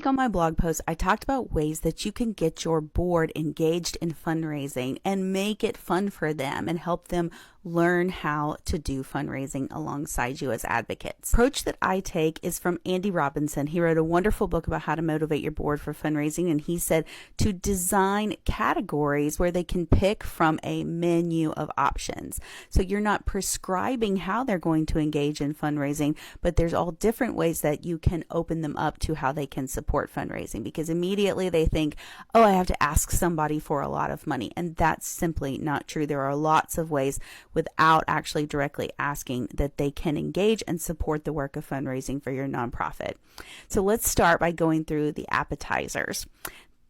week on my blog post, I talked about ways that you can get your board engaged in fundraising and make it fun for them and help them learn how to do fundraising alongside you as advocates. The approach that I take is from Andy Robinson. He wrote a wonderful book about how to motivate your board for fundraising, and he said to design categories where they can pick from a menu of options. So you're not prescribing how they're going to engage in fundraising, but there's all different ways that you can open them up to how they can support fundraising, because immediately they think, oh, I have to ask somebody for a lot of money. And that's simply not true. There are lots of ways without actually directly asking that they can engage and support the work of fundraising for your nonprofit. So let's start by going through the appetizers.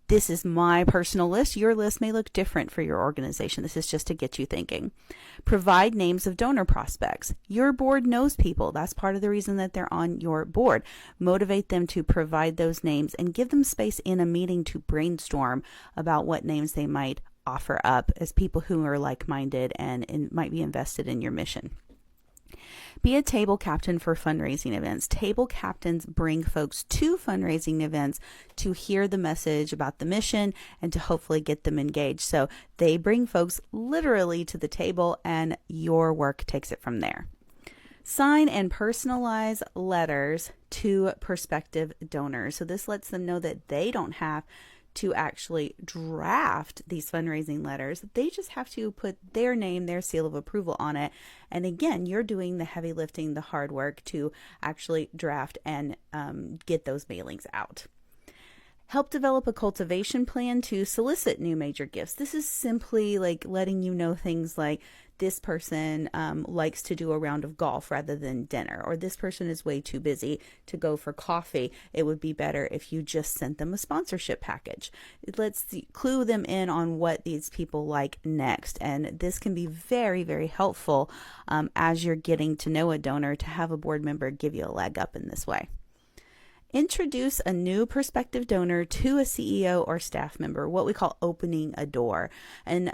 This is my personal list. Your list may look different for your organization. This is just to get you thinking. Provide names of donor prospects. Your board knows people. That's part of the reason that they're on your board. Motivate them to provide those names and give them space in a meeting to brainstorm about what names they might offer up as people who are like-minded and might be invested in your mission. Be a table captain for fundraising events. Table captains bring folks to fundraising events to hear the message about the mission and to hopefully get them engaged. So they bring folks literally to the table, and your work takes it from there. Sign and personalize letters to prospective donors. So this lets them know that they don't have to actually draft these fundraising letters. They just have to put their name, their seal of approval on it. And again, you're doing the heavy lifting, the hard work to actually draft and get those mailings out. Help develop a cultivation plan to solicit new major gifts. This is simply like letting you know things like this person likes to do a round of golf rather than dinner, or this person is way too busy to go for coffee. It would be better if you just sent them a sponsorship package. Let's clue them in on what these people like next. And this can be very, very helpful as you're getting to know a donor to have a board member give you a leg up in this way. Introduce a new prospective donor to a CEO or staff member, what we call opening a door. And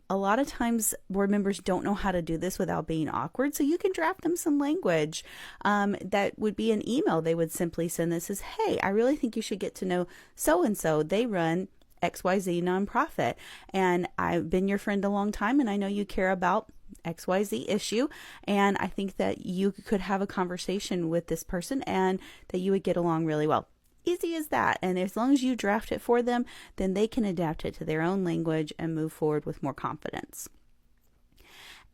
a lot of times board members don't know how to do this without being awkward. So you can draft them some language that would be an email. They would simply send this as, hey, I really think you should get to know so-and-so. They run XYZ nonprofit, and I've been your friend a long time, and I know you care about XYZ issue, and I think that you could have a conversation with this person and that you would get along really well. Easy as that. And as long as you draft it for them, then they can adapt it to their own language and move forward with more confidence.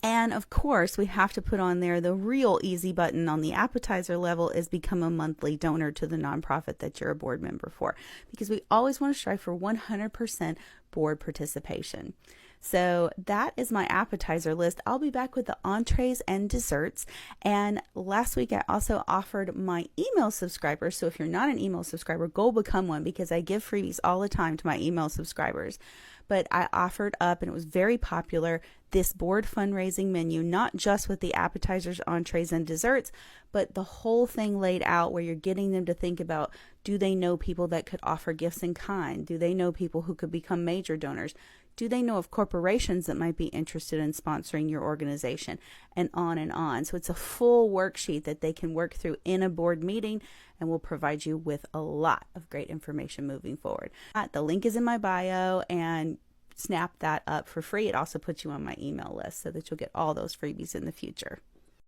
And of course, we have to put on there the real easy button on the appetizer level is become a monthly donor to the nonprofit that you're a board member for, because we always want to strive for 100% board participation. So that is my appetizer list. I'll be back with the entrees and desserts. And last week I also offered my email subscribers. So if you're not an email subscriber, go become one, because I give freebies all the time to my email subscribers. But I offered up, and it was very popular, this board fundraising menu, not just with the appetizers, entrees, and desserts, but the whole thing laid out where you're getting them to think about, do they know people that could offer gifts in kind? Do they know people who could become major donors? Do they know of corporations that might be interested in sponsoring your organization? And on and on. So it's a full worksheet that they can work through in a board meeting, and will provide you with a lot of great information moving forward. The link is in my bio, and snap that up for free. It also puts you on my email list so that you'll get all those freebies in the future.